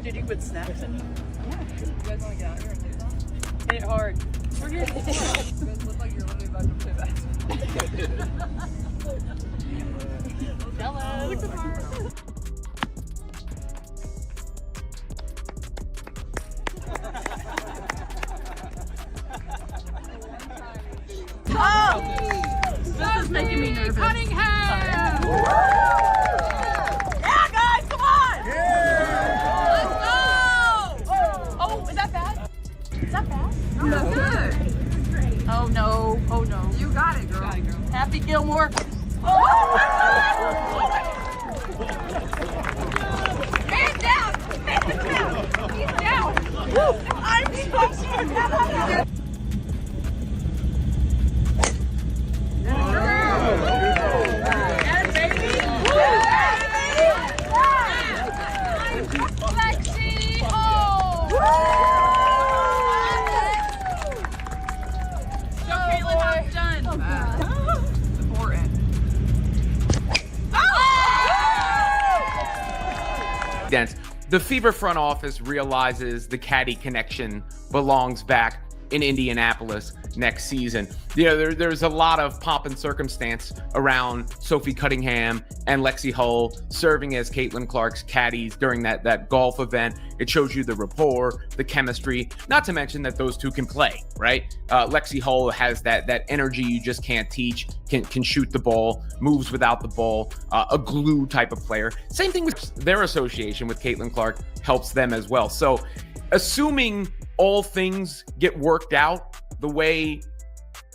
Did you put snaps in? Yeah. You guys want to get out here and do that? Hit it hard. We're here. You guys look like you're literally about to play basketball. Hello. Look at her. Oh! This is making me nervous. Cunningham! Yeah, guys, come on! Yeah! Let's go! Oh, is that bad? Is that bad? Oh, that's good. Oh no! Oh no! You got it, girl. Happy Gilmore. Oh! Man down! Man down! He's down! I'm so sorry! Yeah, baby! Lexi! Oh! Show Caitlin how it's done. Important. The Fever front office realizes the caddy connection belongs back in Indianapolis next season. You know, there's a lot of pomp and circumstance around Sophie Cunningham and Lexi Hull serving as Caitlin Clark's caddies during that golf event. It shows you the rapport, the chemistry, not to mention that those two can play, right? Lexi Hull has that energy you just can't teach, can shoot the ball, moves without the ball, a glue type of player. Same thing with their association with Caitlin Clark helps them as well. So assuming all things get worked out the way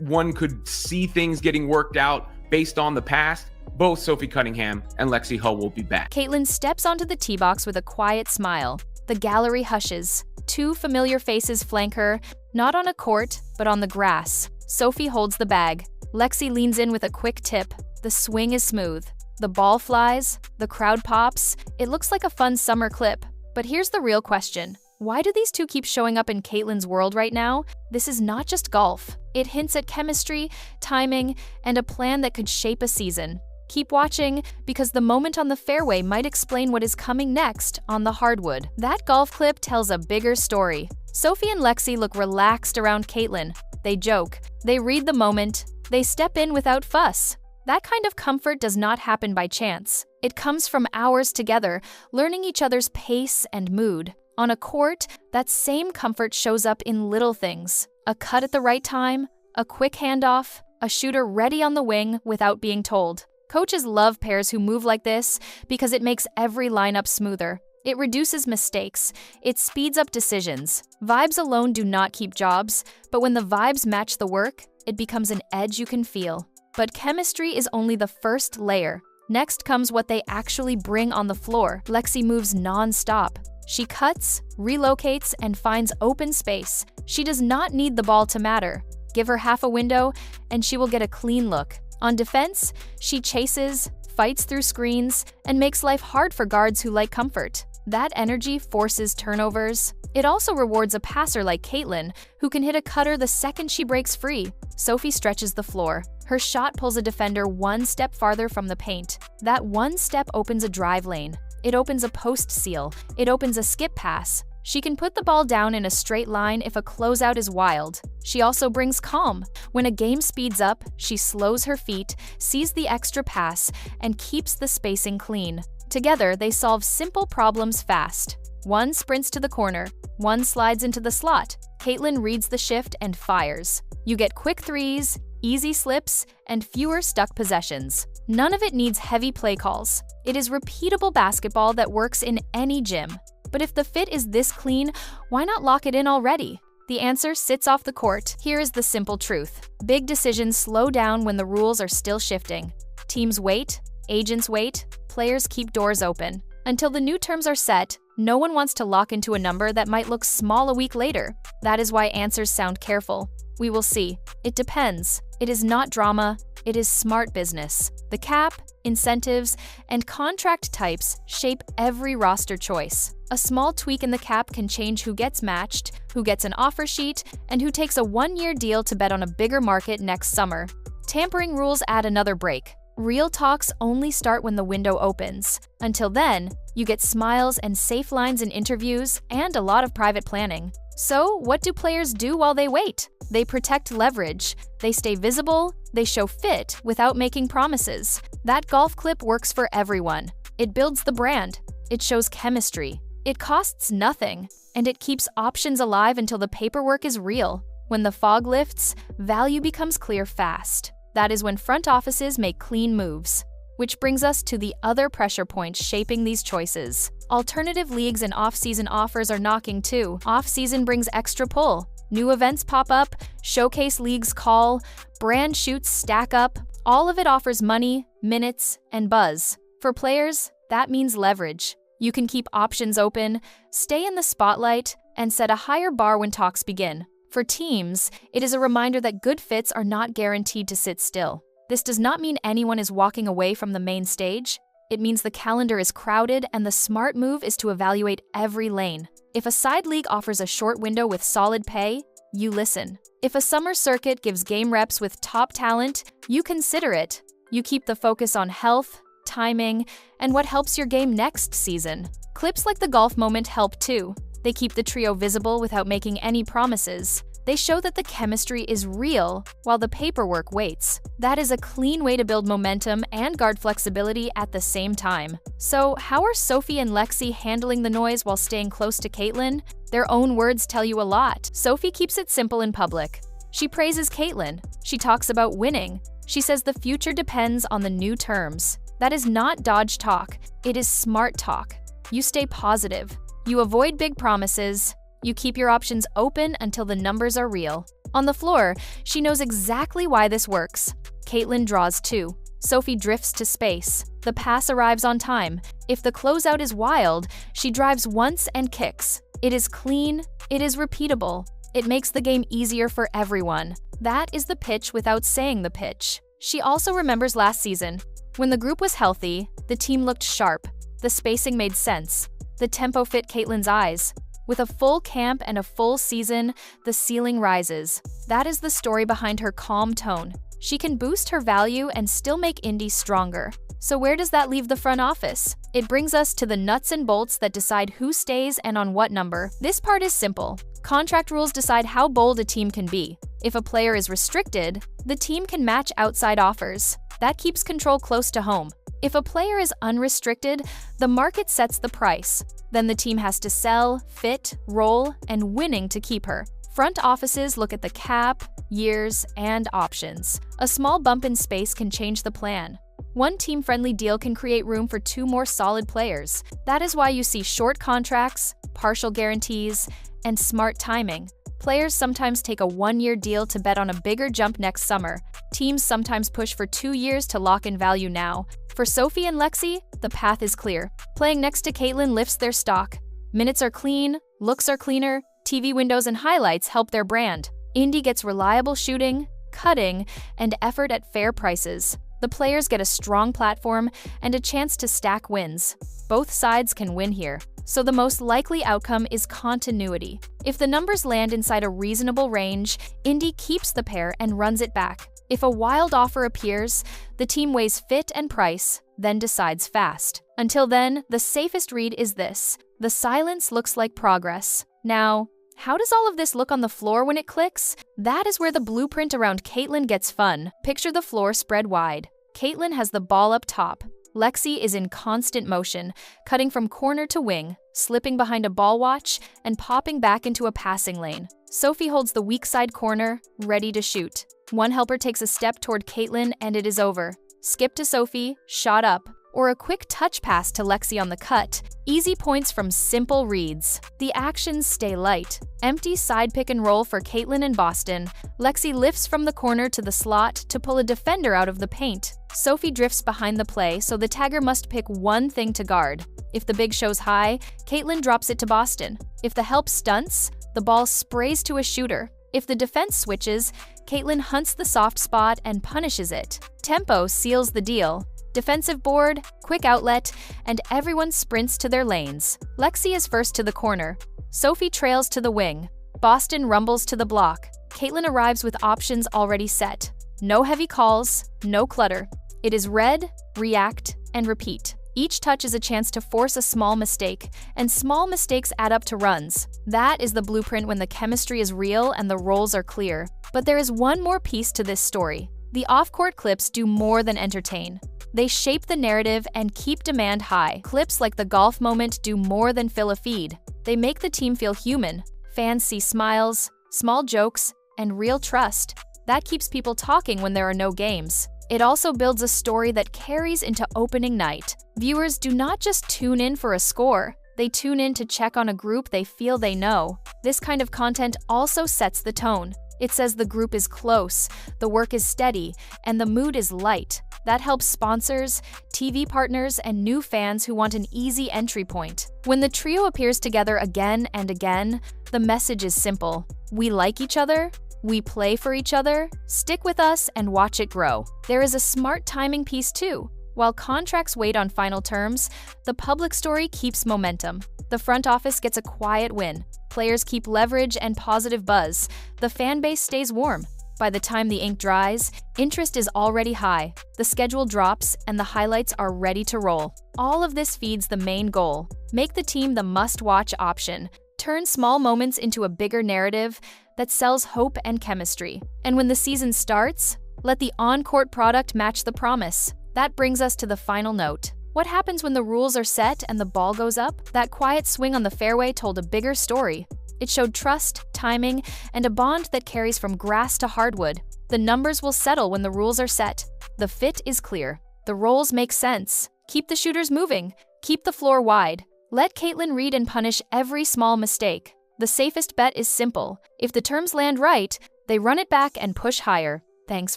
one could see things getting worked out based on the past, both Sophie Cunningham and Lexi Hull will be back. Caitlin steps onto the tee box with a quiet smile. The gallery hushes. Two familiar faces flank her, not on a court, but on the grass. Sophie holds the bag. Lexi leans in with a quick tip. The swing is smooth. The ball flies. The crowd pops. It looks like a fun summer clip. But here's the real question. Why do these two keep showing up in Caitlin's world right now? This is not just golf. It hints at chemistry, timing, and a plan that could shape a season. Keep watching, because the moment on the fairway might explain what is coming next on the hardwood. That golf clip tells a bigger story. Sophie and Lexi look relaxed around Caitlin. They joke. They read the moment. They step in without fuss. That kind of comfort does not happen by chance. It comes from hours together, learning each other's pace and mood. On a court, that same comfort shows up in little things. A cut at the right time, a quick handoff, a shooter ready on the wing without being told. Coaches love pairs who move like this because it makes every lineup smoother. It reduces mistakes. It speeds up decisions. Vibes alone do not keep jobs, but when the vibes match the work, it becomes an edge you can feel. But chemistry is only the first layer. Next comes what they actually bring on the floor. Lexi moves non-stop. She cuts, relocates, and finds open space. She does not need the ball to matter. Give her half a window, and she will get a clean look. On defense, she chases, fights through screens, and makes life hard for guards who like comfort. That energy forces turnovers. It also rewards a passer like Caitlin, who can hit a cutter the second she breaks free. Sophie stretches the floor. Her shot pulls a defender one step farther from the paint. That one step opens a drive lane. It opens a post seal. It opens a skip pass. She can put the ball down in a straight line if a closeout is wild. She also brings calm. When a game speeds up, she slows her feet, sees the extra pass, and keeps the spacing clean. Together, they solve simple problems fast. One sprints to the corner. One slides into the slot. Caitlin reads the shift and fires. You get quick threes, easy slips, and fewer stuck possessions. None of it needs heavy play calls. It is repeatable basketball that works in any gym. But if the fit is this clean, why not lock it in already? The answer sits off the court. Here is the simple truth. Big decisions slow down when the rules are still shifting. Teams wait, agents wait, players keep doors open. Until the new terms are set, no one wants to lock into a number that might look small a week later. That is why answers sound careful. We will see. It depends. It is not drama. It is smart business. The cap, incentives, and contract types shape every roster choice. A small tweak in the cap can change who gets matched, who gets an offer sheet, and who takes a one-year deal to bet on a bigger market next summer. Tampering rules add another break. Real talks only start when the window opens. Until then, you get smiles and safe lines in interviews and a lot of private planning. So, what do players do while they wait? They protect leverage, they stay visible, they show fit without making promises. That golf clip works for everyone. It builds the brand, it shows chemistry, it costs nothing, and it keeps options alive until the paperwork is real. When the fog lifts, value becomes clear fast. That is when front offices make clean moves. Which brings us to the other pressure points shaping these choices. Alternative leagues and off-season offers are knocking too. Off-season brings extra pull. New events pop up, showcase leagues call, brand shoots stack up. All of it offers money, minutes, and buzz. For players, that means leverage. You can keep options open, stay in the spotlight, and set a higher bar when talks begin. For teams, it is a reminder that good fits are not guaranteed to sit still. This does not mean anyone is walking away from the main stage. It means the calendar is crowded and the smart move is to evaluate every lane. If a side league offers a short window with solid pay, you listen. If a summer circuit gives game reps with top talent, you consider it. You keep the focus on health, timing, and what helps your game next season. Clips like the golf moment help too. They keep the trio visible without making any promises. They show that the chemistry is real while the paperwork waits. That is a clean way to build momentum and guard flexibility at the same time. So, how are Sophie and Lexi handling the noise while staying close to Caitlin? Their own words tell you a lot. Sophie keeps it simple in public. She praises Caitlin. She talks about winning. She says the future depends on the new terms. That is not dodge talk. It is smart talk. You stay positive. You avoid big promises. You keep your options open until the numbers are real. On the floor, she knows exactly why this works. Caitlin draws too. Sophie drifts to space. The pass arrives on time. If the closeout is wild, she drives once and kicks. It is clean. It is repeatable. It makes the game easier for everyone. That is the pitch without saying the pitch. She also remembers last season. When the group was healthy, the team looked sharp. The spacing made sense. The tempo fit Caitlin's eyes. With a full camp and a full season, the ceiling rises. That is the story behind her calm tone. She can boost her value and still make Indy stronger. So where does that leave the front office? It brings us to the nuts and bolts that decide who stays and on what number. This part is simple. Contract rules decide how bold a team can be. If a player is restricted, the team can match outside offers. That keeps control close to home. If a player is unrestricted, the market sets the price. Then the team has to sell, fit, roll, and winning to keep her. Front offices look at the cap, years, and options. A small bump in space can change the plan. One team-friendly deal can create room for two more solid players. That is why you see short contracts, partial guarantees, and smart timing. Players sometimes take a one-year deal to bet on a bigger jump next summer. Teams sometimes push for 2 years to lock in value now. For Sophie and Lexi, the path is clear. Playing next to Caitlin lifts their stock. Minutes are clean, looks are cleaner, TV windows and highlights help their brand. Indy gets reliable shooting, cutting, and effort at fair prices. The players get a strong platform and a chance to stack wins. Both sides can win here. So the most likely outcome is continuity. If the numbers land inside a reasonable range, Indy keeps the pair and runs it back. If a wild offer appears, the team weighs fit and price, then decides fast. Until then, the safest read is this: the silence looks like progress. Now, how does all of this look on the floor when it clicks? That is where the blueprint around Caitlin gets fun. Picture the floor spread wide. Caitlin has the ball up top. Lexi is in constant motion, cutting from corner to wing, slipping behind a ball watch, and popping back into a passing lane. Sophie holds the weak side corner, ready to shoot. One helper takes a step toward Caitlin and it is over. Skip to Sophie, shot up, or a quick touch pass to Lexi on the cut. Easy points from simple reads. The actions stay light. Empty side pick and roll for Caitlin and Boston. Lexi lifts from the corner to the slot to pull a defender out of the paint. Sophie drifts behind the play, so the tagger must pick one thing to guard. If the big shows high, Caitlin drops it to Boston. If the help stunts, the ball sprays to a shooter. If the defense switches, Caitlin hunts the soft spot and punishes it. Tempo seals the deal. Defensive board, quick outlet, and everyone sprints to their lanes. Lexi is first to the corner. Sophie trails to the wing. Boston rumbles to the block. Caitlin arrives with options already set. No heavy calls, no clutter. It is read, react, and repeat. Each touch is a chance to force a small mistake, and small mistakes add up to runs. That is the blueprint when the chemistry is real and the roles are clear. But there is one more piece to this story. The off-court clips do more than entertain. They shape the narrative and keep demand high. Clips like the golf moment do more than fill a feed. They make the team feel human. Fans see smiles, small jokes, and real trust. That keeps people talking when there are no games. It also builds a story that carries into opening night. Viewers do not just tune in for a score. They tune in to check on a group they feel they know. This kind of content also sets the tone. It says the group is close, the work is steady, and the mood is light. That helps sponsors, TV partners, and new fans who want an easy entry point. When the trio appears together again and again, the message is simple. We like each other, we play for each other, stick with us and watch it grow. There is a smart timing piece too. While contracts wait on final terms, the public story keeps momentum. The front office gets a quiet win. Players keep leverage and positive buzz. The fan base stays warm. By the time the ink dries, interest is already high. The schedule drops and the highlights are ready to roll. All of this feeds the main goal. Make the team the must-watch option. Turn small moments into a bigger narrative that sells hope and chemistry. And when the season starts, let the on-court product match the promise. That brings us to the final note. What happens when the rules are set and the ball goes up? That quiet swing on the fairway told a bigger story. It showed trust, timing, and a bond that carries from grass to hardwood. The numbers will settle when the rules are set. The fit is clear. The roles make sense. Keep the shooters moving. Keep the floor wide. Let Caitlin read and punish every small mistake. The safest bet is simple. If the terms land right, they run it back and push higher. Thanks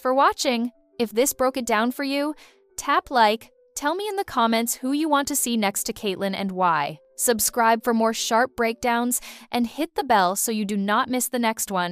for watching. If this broke it down for you, tap like. Tell me in the comments who you want to see next to Caitlin and why. Subscribe for more sharp breakdowns and hit the bell so you do not miss the next one.